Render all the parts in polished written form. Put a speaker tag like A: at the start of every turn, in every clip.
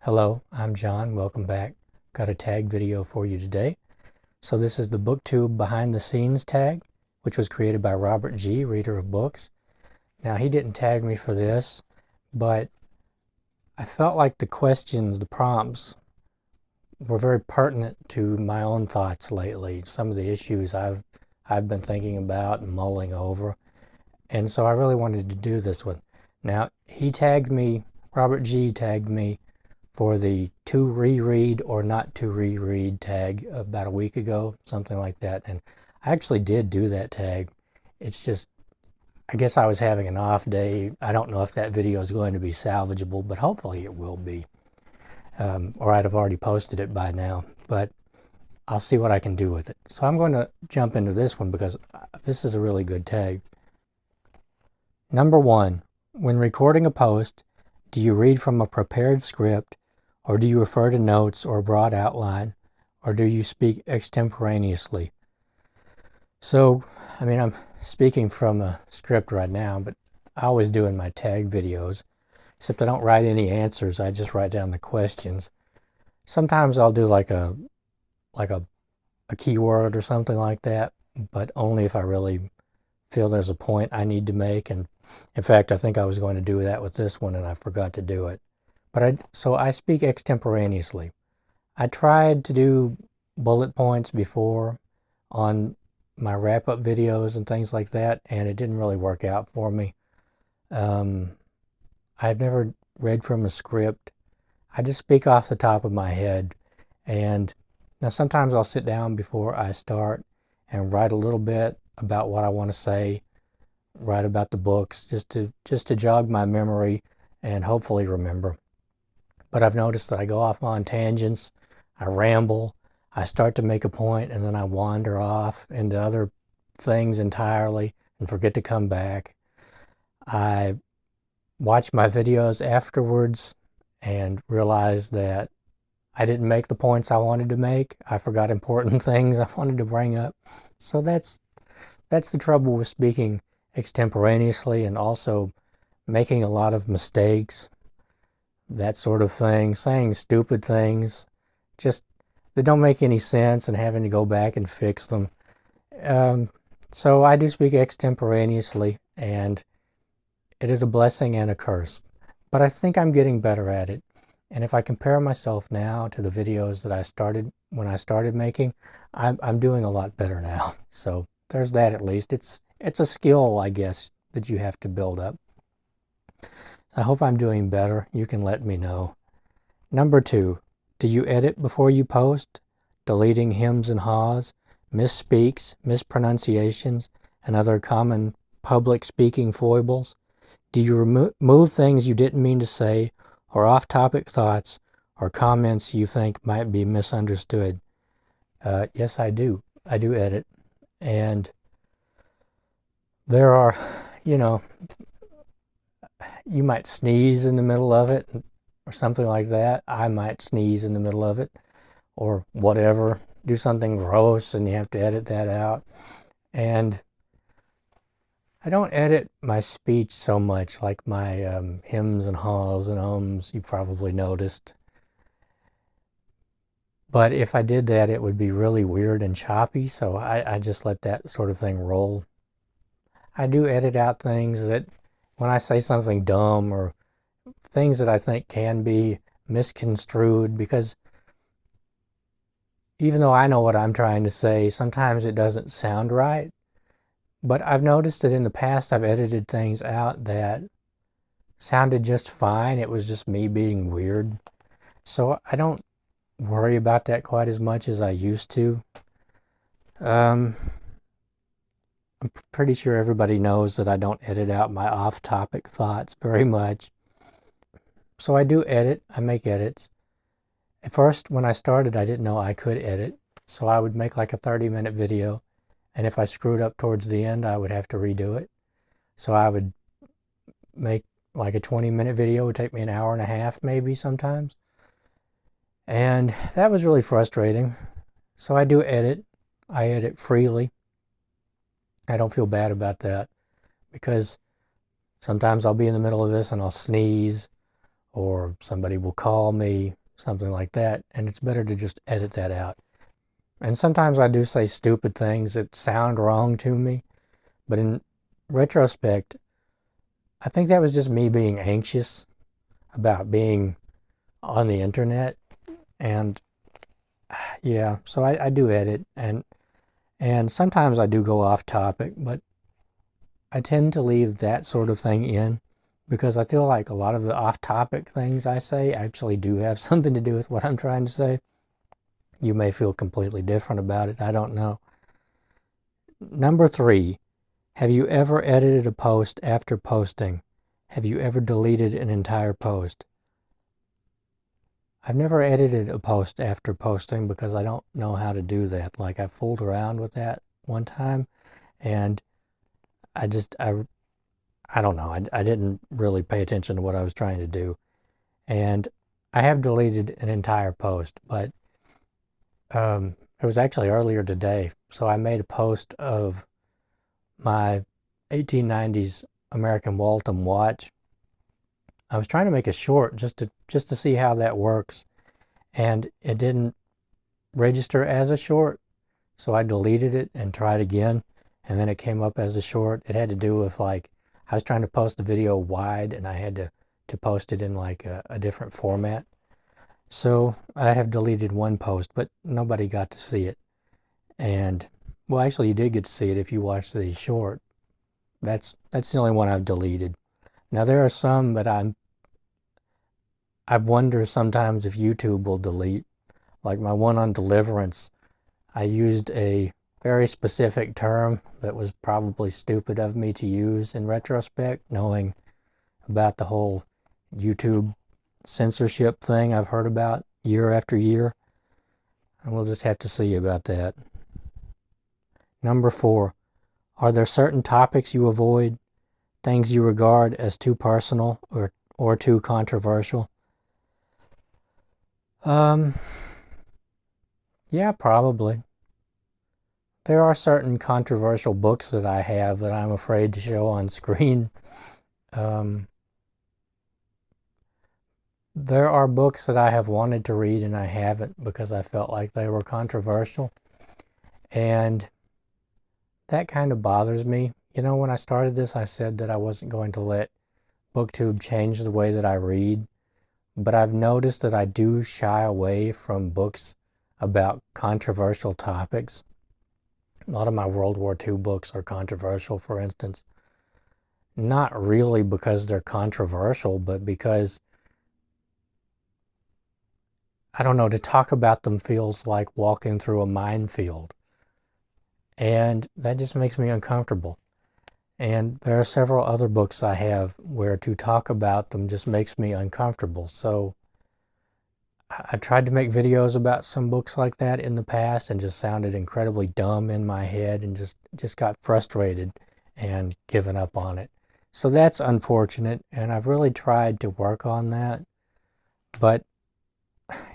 A: Hello, I'm John. Welcome back. Got a tag video for you today. So this is the Booktube Behind the Scenes tag, which was created by Robert G., reader of books. Now, he didn't tag me for this, but I felt like the questions, the prompts, were very pertinent to my own thoughts lately. Some of the issues I've been thinking about and mulling over. And so I really wanted to do this one. Now, he tagged me, Robert G. tagged me for the to reread or not to reread tag about a week ago, something like that. And I actually did do that tag. It's just, I guess I was having an off day. I don't know if that video is going to be salvageable, but hopefully it will be. Or I'd have already posted it by now, but I'll see what I can do with it. So I'm going to jump into this one because this is a really good tag. Number 1, when recording a post, do you read from a prepared script, or do you refer to notes or a broad outline, or do you speak extemporaneously? So, I mean, I'm speaking from a script right now, but I always do in my tag videos, except I don't write any answers. I just write down the questions. Sometimes I'll do like a keyword or something like that, but only if I really feel there's a point I need to make. And in fact, I think I was going to do that with this one and I forgot to do it. But so I speak extemporaneously. I tried to do bullet points before on my wrap-up videos and things like that, and it didn't really work out for me. I've never read from a script. I just speak off the top of my head. And now sometimes I'll sit down before I start and write a little bit about what I want to say, write about the books, just to jog my memory and hopefully remember. But I've noticed that I go off on tangents, I ramble, I start to make a point, and then I wander off into other things entirely and forget to come back. I watch my videos afterwards and realize that I didn't make the points I wanted to make. I forgot important things I wanted to bring up. So that's the trouble with speaking extemporaneously, and also making a lot of mistakes, that sort of thing, saying stupid things, just that don't make any sense, and having to go back and fix them. So I do speak extemporaneously, and it is a blessing and a curse. But I think I'm getting better at it. And if I compare myself now to the videos that I started when I started making, I'm doing a lot better now. So there's that at least. It's a skill, I guess, that you have to build up. I hope I'm doing better. You can let me know. Number 2, do you edit before you post? Deleting hems and haws, misspeaks, mispronunciations, and other common public speaking foibles? Do you remove things you didn't mean to say, or off-topic thoughts or comments you think might be misunderstood? Yes, I do. I do edit. And there are, you might sneeze in the middle of it or something like that. I might sneeze in the middle of it or whatever, do something gross, and you have to edit that out. And I don't edit my speech so much, like my hems and haws and ums, you probably noticed. But if I did that, it would be really weird and choppy, so I just let that sort of thing roll. I do edit out things that, when I say something dumb or things that I think can be misconstrued, because even though I know what I'm trying to say, sometimes it doesn't sound right. But I've noticed that in the past I've edited things out that sounded just fine. It was just me being weird. So I don't worry about that quite as much as I used to. I'm pretty sure everybody knows that I don't edit out my off-topic thoughts very much. So I do edit. I make edits. At first, when I started, I didn't know I could edit. So I would make like a 30-minute video. And if I screwed up towards the end, I would have to redo it. So I would make like a 20-minute video. It would take me an hour and a half maybe sometimes. And that was really frustrating. So I do edit. I edit freely. I don't feel bad about that, because sometimes I'll be in the middle of this and I'll sneeze, or somebody will call me, something like that, and it's better to just edit that out. And sometimes I do say stupid things that sound wrong to me, but in retrospect, I think that was just me being anxious about being on the internet. And yeah, so I do edit, and sometimes I do go off topic, but I tend to leave that sort of thing in because I feel like a lot of the off topic things I say actually do have something to do with what I'm trying to say. You may feel completely different about it. I don't know. Number 3, have you ever edited a post after posting? Have you ever deleted an entire post? I've never edited a post after posting because I don't know how to do that. Like, I fooled around with that one time, and I don't know. I didn't really pay attention to what I was trying to do. And I have deleted an entire post, but it was actually earlier today. So I made a post of my 1890s American Waltham watch. I was trying to make a short just to see how that works, and it didn't register as a short, so I deleted it and tried again, and then it came up as a short. It had to do with, like, I was trying to post the video wide, and I had to post it in like a different format. So I have deleted one post, but nobody got to see it. And, well, actually you did get to see it if you watched the short. That's the only one I've deleted. Now there are some that I wonder sometimes if YouTube will delete. Like my one on deliverance, I used a very specific term that was probably stupid of me to use in retrospect, knowing about the whole YouTube censorship thing I've heard about year after year. And we'll just have to see about that. Number 4, are there certain topics you avoid, things you regard as too personal or too controversial? Yeah, probably. There are certain controversial books that I have that I'm afraid to show on screen. There are books that I have wanted to read and I haven't because I felt like they were controversial. And that kind of bothers me. You know, when I started this, I said that I wasn't going to let Booktube change the way that I read. But I've noticed that I do shy away from books about controversial topics. A lot of my World War II books are controversial, for instance. Not really because they're controversial, but because, I don't know, to talk about them feels like walking through a minefield. And that just makes me uncomfortable. And there are several other books I have where to talk about them just makes me uncomfortable. So I tried to make videos about some books like that in the past and just sounded incredibly dumb in my head and just got frustrated and given up on it. So that's unfortunate, and I've really tried to work on that. But,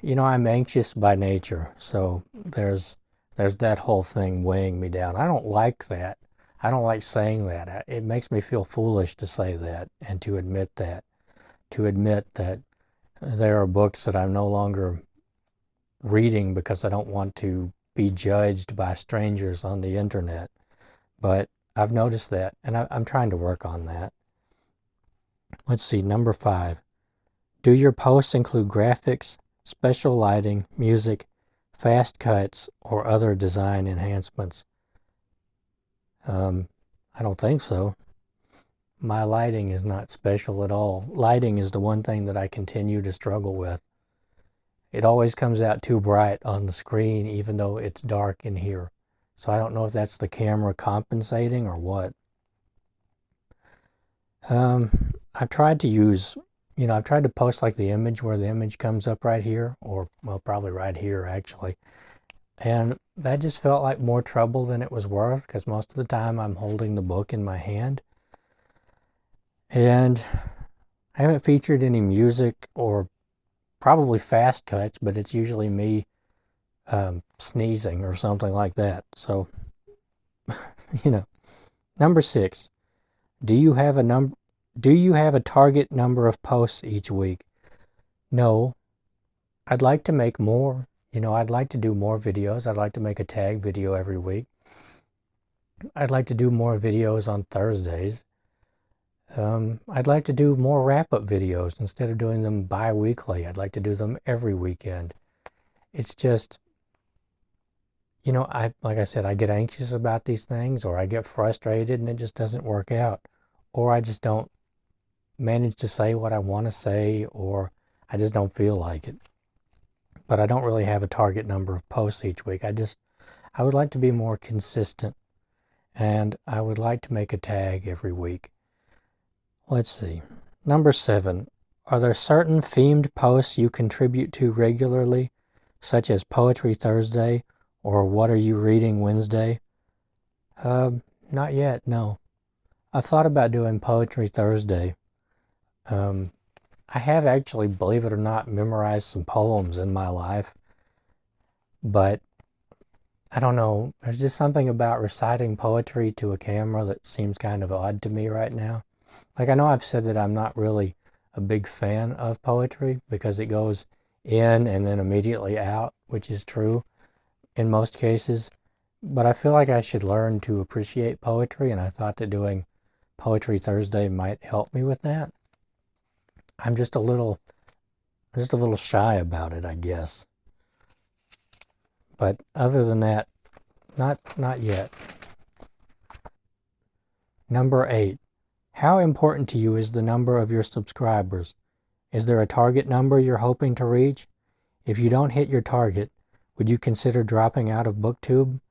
A: you know, I'm anxious by nature, so there's that whole thing weighing me down. I don't like that. I don't like saying that. It makes me feel foolish to say that and to admit that. To admit that there are books that I'm no longer reading because I don't want to be judged by strangers on the internet. But I've noticed that, and I'm trying to work on that. Let's see, number 5. Do your posts include graphics, special lighting, music, fast cuts, or other design enhancements? I don't think so. My lighting is not special at all. Lighting is the one thing that I continue to struggle with. It always comes out too bright on the screen, even though it's dark in here. So I don't know if that's the camera compensating or what. I've tried to use, I've tried to post like the image where the image comes up right here, or, well, probably right here actually. And that just felt like more trouble than it was worth, because most of the time I'm holding the book in my hand. And I haven't featured any music or probably fast cuts, but it's usually me sneezing or something like that. So, Number 6, do you have a target number of posts each week? No, I'd like to make more. I'd like to do more videos. I'd like to make a tag video every week. I'd like to do more videos on Thursdays. I'd like to do more wrap-up videos instead of doing them bi-weekly. I'd like to do them every weekend. It's just, like I said, I get anxious about these things, or I get frustrated and it just doesn't work out. Or I just don't manage to say what I want to say, or I just don't feel like it. But I don't really have a target number of posts each week. I would like to be more consistent, and I would like to make a tag every week. Let's see. Number 7. Are there certain themed posts you contribute to regularly, such as Poetry Thursday or What Are You Reading Wednesday? Not yet, no. I've thought about doing Poetry Thursday. I have actually, believe it or not, memorized some poems in my life, but I don't know. There's just something about reciting poetry to a camera that seems kind of odd to me right now. Like, I know I've said that I'm not really a big fan of poetry because it goes in and then immediately out, which is true in most cases. But I feel like I should learn to appreciate poetry, and I thought that doing Poetry Thursday might help me with that. I'm just a little shy about it, I guess. But other than that, not yet. Number 8. How important to you is the number of your subscribers? Is there a target number you're hoping to reach? If you don't hit your target, would you consider dropping out of Booktube?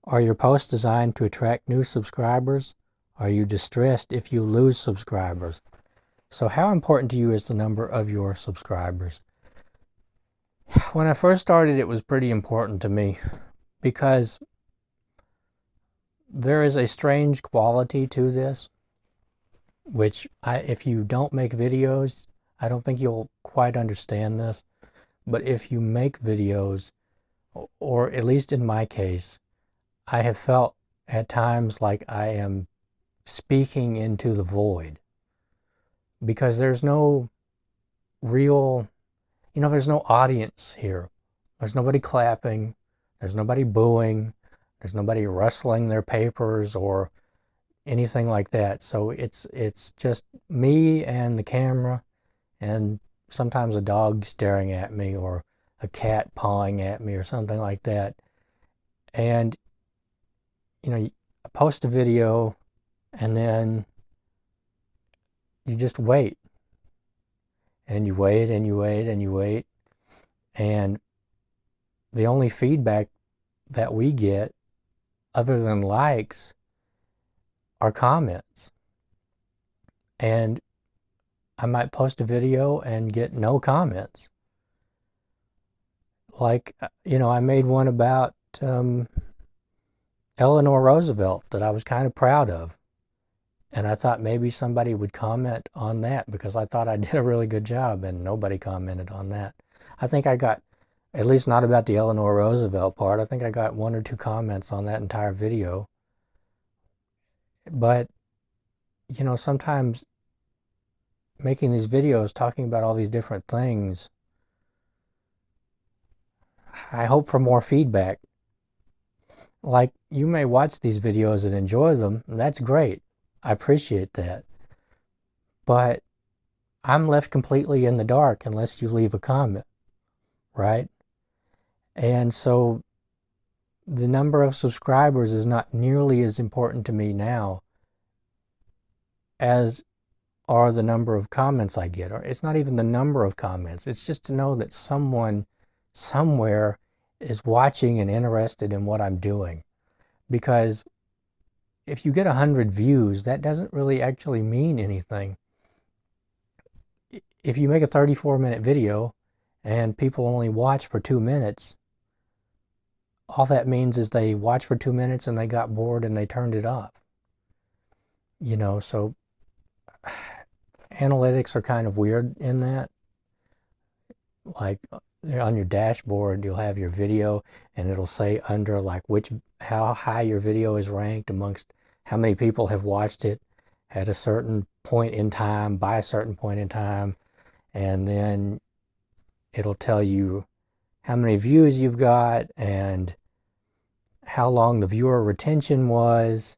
A: Are your posts designed to attract new subscribers? Are you distressed if you lose subscribers? So how important to you is the number of your subscribers? When I first started, it was pretty important to me because there is a strange quality to this, which if you don't make videos, I don't think you'll quite understand this. But if you make videos, or at least in my case, I have felt at times like I am speaking into the void, because there's no real, there's no audience here. There's nobody clapping. There's nobody booing. There's nobody rustling their papers or anything like that. So it's just me and the camera, and sometimes a dog staring at me or a cat pawing at me or something like that. And, I post a video and then you just wait. And you wait and you wait and you wait. And the only feedback that we get, other than likes, are comments. And I might post a video and get no comments. Like, I made one about Eleanor Roosevelt that I was kind of proud of. And I thought maybe somebody would comment on that because I thought I did a really good job, and nobody commented on that. I think I got, at least not about the Eleanor Roosevelt part, I think I got 1 or 2 comments on that entire video. But, sometimes making these videos talking about all these different things, I hope for more feedback. Like, you may watch these videos and enjoy them, and that's great. I appreciate that. But I'm left completely in the dark unless you leave a comment, right? And so the number of subscribers is not nearly as important to me now as are the number of comments I get. Or it's not even the number of comments. It's just to know that someone somewhere is watching and interested in what I'm doing. Because if you get 100 views, that doesn't really actually mean anything. If you make a 34-minute video and people only watch for 2 minutes, all that means is they watched for 2 minutes and they got bored and they turned it off. So analytics are kind of weird in that. Like, on your dashboard, you'll have your video and it'll say under like how high your video is ranked amongst how many people have watched it at a certain point in time, by a certain point in time. And then it'll tell you how many views you've got and how long the viewer retention was.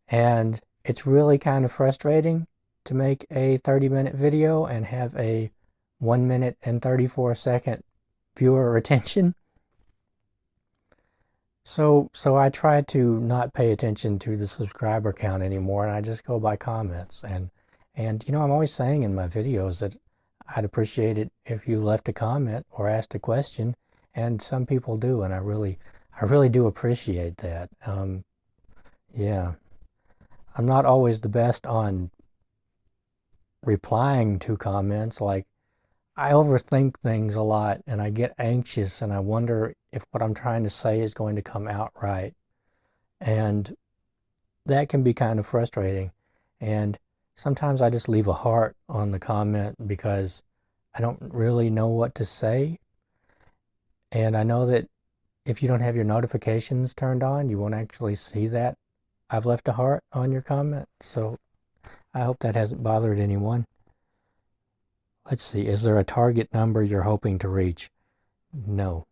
A: And it's really kind of frustrating to make a 30-minute video and have a 1 minute and 34 second viewer retention. So I try to not pay attention to the subscriber count anymore, and I just go by comments. And I'm always saying in my videos that I'd appreciate it if you left a comment or asked a question, and some people do, and I really do appreciate that. Yeah, I'm not always the best on replying to comments. Like, I overthink things a lot, and I get anxious, and I wonder if what I'm trying to say is going to come out right. And that can be kind of frustrating. And sometimes I just leave a heart on the comment because I don't really know what to say. And I know that if you don't have your notifications turned on, you won't actually see that I've left a heart on your comment. So I hope that hasn't bothered anyone. Let's see, is there a target number you're hoping to reach? No.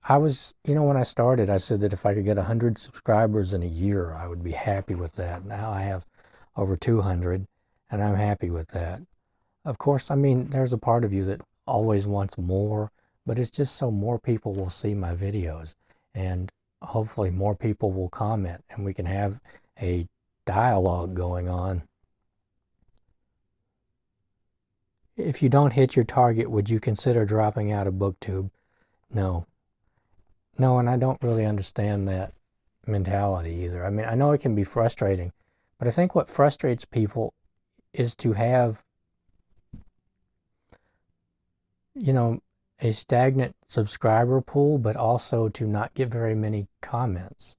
A: When I started, I said that if I could get 100 subscribers in a year, I would be happy with that. Now I have over 200, and I'm happy with that. Of course, there's a part of you that always wants more, but it's just so more people will see my videos, and hopefully more people will comment, and we can have a dialogue going on. If you don't hit your target, would you consider dropping out of Booktube? No. No, and I don't really understand that mentality either. I know it can be frustrating, but I think what frustrates people is to have, a stagnant subscriber pool, but also to not get very many comments.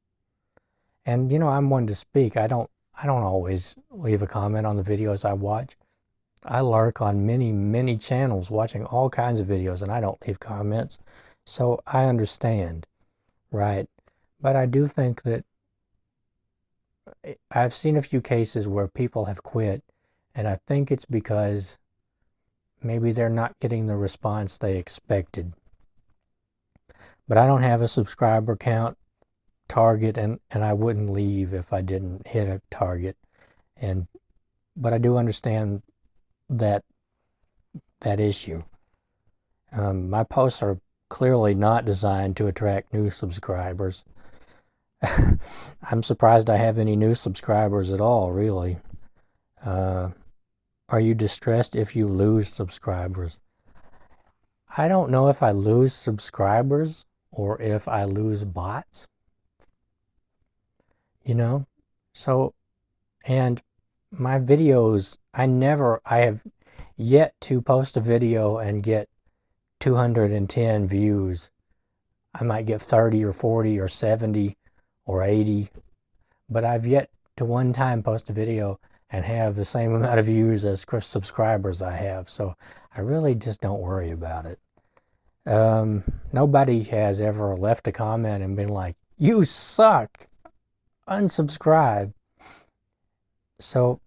A: And, I'm one to speak. I don't always leave a comment on the videos I watch. I lurk on many channels watching all kinds of videos, and I don't leave comments. So I understand, right? But I do think that I've seen a few cases where people have quit, and I think it's because maybe they're not getting the response they expected. But I don't have a subscriber count target, and I wouldn't leave if I didn't hit a target. But I do understand that issue. My posts are clearly not designed to attract new subscribers. I'm surprised I have any new subscribers at all, really. Are you distressed if you lose subscribers? I don't know if I lose subscribers or if I lose bots. So, and my videos, I have yet to post a video and get 210 views. I might get 30 or 40 or 70 or 80, but I've yet to one time post a video and have the same amount of views as subscribers I have. So I really just don't worry about it. Nobody has ever left a comment and been like, "You suck, unsubscribe." So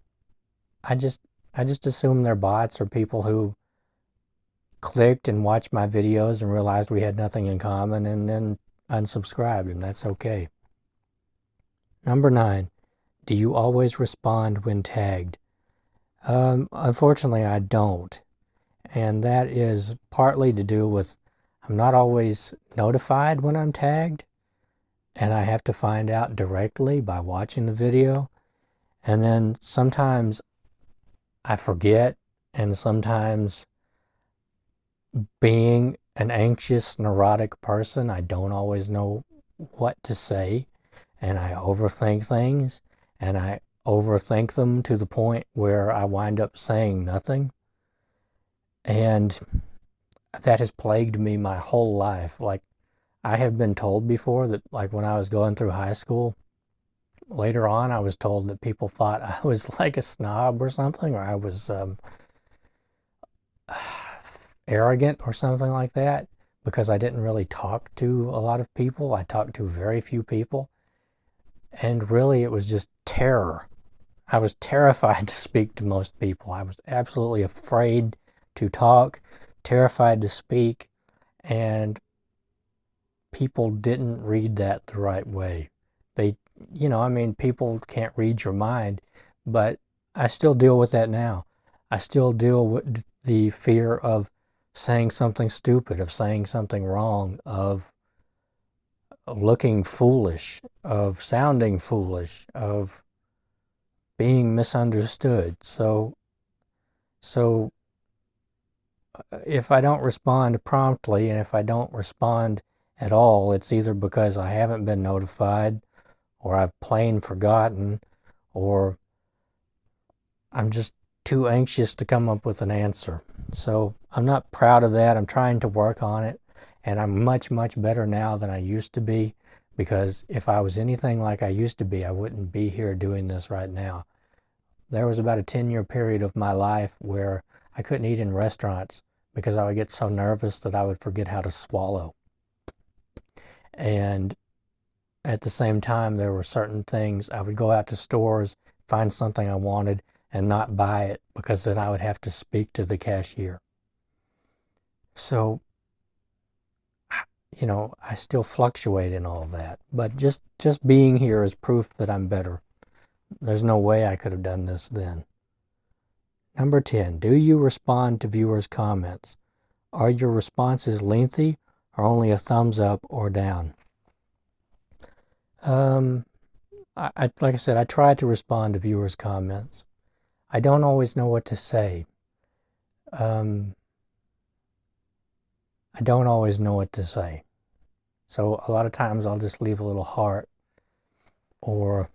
A: I just assume they're bots or people who clicked and watched my videos and realized we had nothing in common and then unsubscribed, and that's okay. Number 9, do you always respond when tagged? Unfortunately, I don't. And that is partly to do with I'm not always notified when I'm tagged, and I have to find out directly by watching the video. And then sometimes I forget, and sometimes being an anxious, neurotic person, I don't always know what to say, and I overthink things, and I overthink them to the point where I wind up saying nothing. And that has plagued me my whole life. Like, I have been told before that, like, when I was going through high school, later on I was told that people thought I was like a snob or something, or I was arrogant or something like that, because I didn't really talk to a lot of people. I talked to very few people. And really, it was just terror. I was terrified to speak to most people. I was absolutely afraid to talk terrified to speak, and people didn't read that the right way. They, I mean, people can't read your mind, but I still deal with that now. I still deal with the fear of saying something stupid, of saying something wrong, of looking foolish, of sounding foolish, of being misunderstood. So if I don't respond promptly, and if I don't respond at all, it's either because I haven't been notified, or I've plain forgotten, or I'm just too anxious to come up with an answer. So I'm not proud of that. I'm trying to work on it, and I'm much, much better now than I used to be, because if I was anything like I used to be, I wouldn't be here doing this right now. There was about a 10-year period of my life where I couldn't eat in restaurants because I would get so nervous that I would forget how to swallow. And at the same time, there were certain things, I would go out to stores, find something I wanted, and not buy it, because then I would have to speak to the cashier. So, I still fluctuate in all that. But just being here is proof that I'm better. There's no way I could have done this then. Number 10, do you respond to viewers' comments? Are your responses lengthy, or only a thumbs up or down? Like I said, I try to respond to viewers' comments. I don't always know what to say. I don't always know what to say. So a lot of times I'll just leave a little heart, or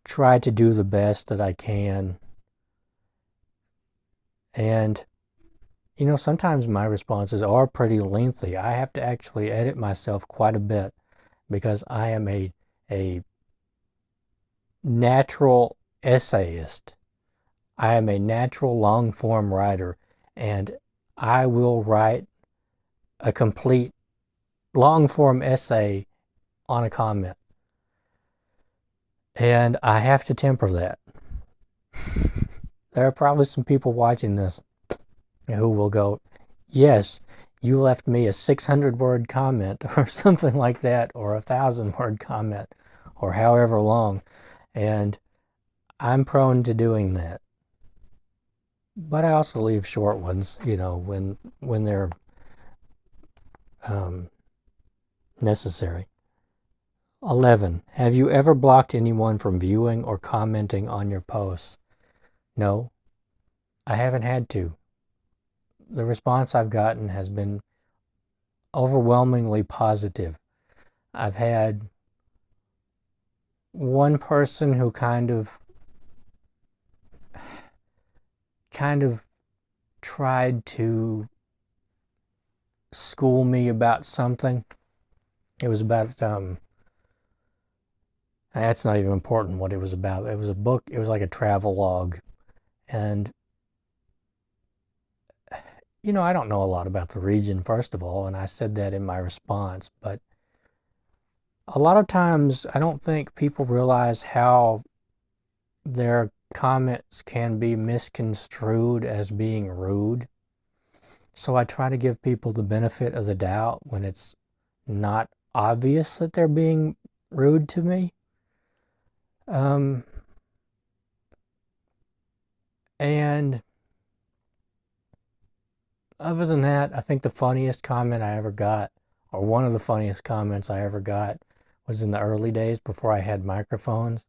A: try to do the best that I can. And, sometimes my responses are pretty lengthy. I have to actually edit myself quite a bit, because I am a natural essayist. I am a natural long-form writer, and I will write a complete long-form essay on a comment. And I have to temper that. There are probably some people watching this who will go, yes, you left me a 600-word comment or something like that, or a 1,000-word comment, or however long. And I'm prone to doing that. But I also leave short ones, when they're necessary. 11. Have you ever blocked anyone from viewing or commenting on your posts? No, I haven't had to. The response I've gotten has been overwhelmingly positive. I've had one person who kind of tried to school me about something. It was about that's not even important what it was about. It was a book. It was like a travel log. And I don't know a lot about the region, first of all, and I said that in my response, but a lot of times I don't think people realize how their comments can be misconstrued as being rude. So I try to give people the benefit of the doubt when it's not obvious that they're being rude to me. And other than that, I think the funniest comment I ever got, or one of the funniest comments I ever got, was in the early days before I had microphones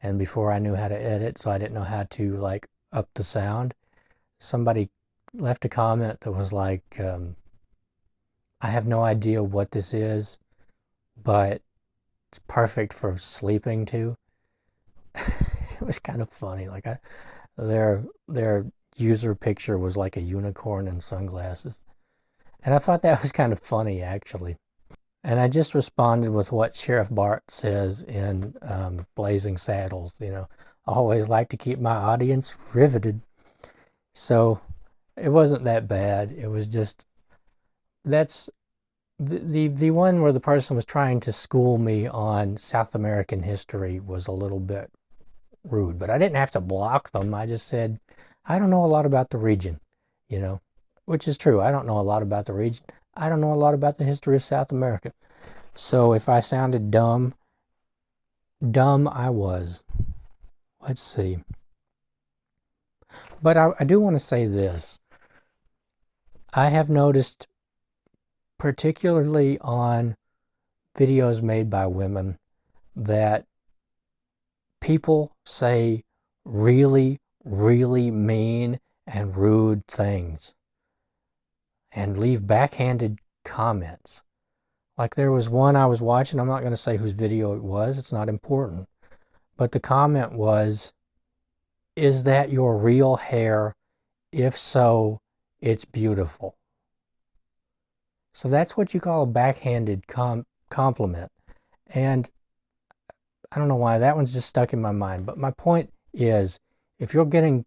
A: and before I knew how to edit, so I didn't know how to up the sound. Somebody left a comment that was like, I have no idea what this is, but it's perfect for sleeping to. It was kind of funny. Their user picture was like a unicorn in sunglasses. And I thought that was kind of funny, actually. And I just responded with what Sheriff Bart says in Blazing Saddles. I always like to keep my audience riveted. So it wasn't that bad. It was just, that's the one where the person was trying to school me on South American history was a little bit rude, but I didn't have to block them. I just said, I don't know a lot about the region, which is true. I don't know a lot about the region. I don't know a lot about the history of South America. So if I sounded dumb, I was. Let's see. But I do want to say this. I have noticed, particularly on videos made by women, that people say really, really mean and rude things and leave backhanded comments. Like there was one I was watching, I'm not going to say whose video it was, it's not important, but the comment was, "Is that your real hair? If so, it's beautiful." So that's what you call a backhanded compliment. And I don't know why, that one's just stuck in my mind. But my point is, if you're getting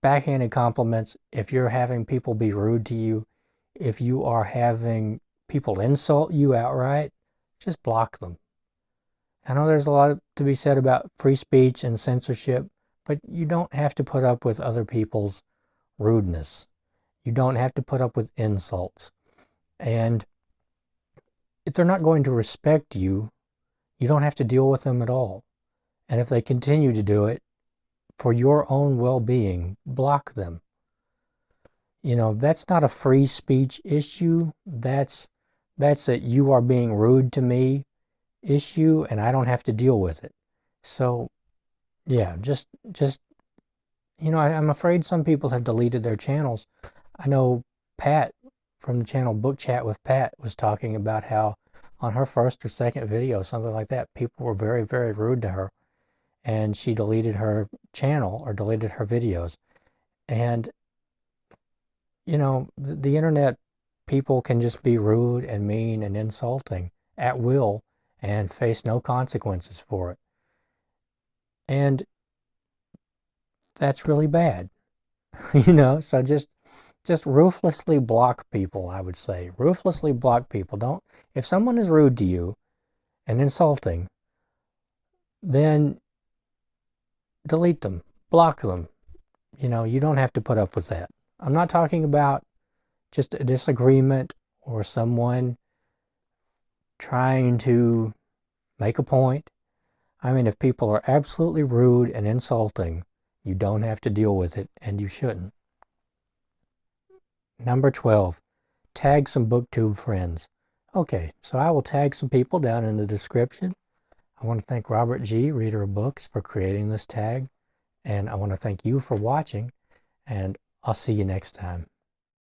A: backhanded compliments, if you're having people be rude to you, if you are having people insult you outright, just block them. I know there's a lot to be said about free speech and censorship, but you don't have to put up with other people's rudeness. You don't have to put up with insults. And if they're not going to respect you, you don't have to deal with them at all. And if they continue to do it, for your own well-being, block them. You know, that's not a free speech issue. That's a you are being rude to me issue, and I don't have to deal with it. So, yeah, just you know, I'm afraid some people have deleted their channels. I know Pat from the channel Book Chat with Pat was talking about how on her first or second video, something like that, people were very, very rude to her, and she deleted her channel or deleted her videos. And you know, the internet, people can just be rude and mean and insulting at will and face no consequences for it. And that's really bad. You know, so just ruthlessly block people, I would say. Ruthlessly block people. Don't, if someone is rude to you and insulting, then delete them, block them. You know, you don't have to put up with that. I'm not talking about just a disagreement or someone trying to make a point. I mean, if people are absolutely rude and insulting, you don't have to deal with it, and you shouldn't. Number 12, tag some Booktube friends. Okay, so I will tag some people down in the description. I want to thank Robert G., Reader of Books, for creating this tag, and I want to thank you for watching, and I'll see you next time.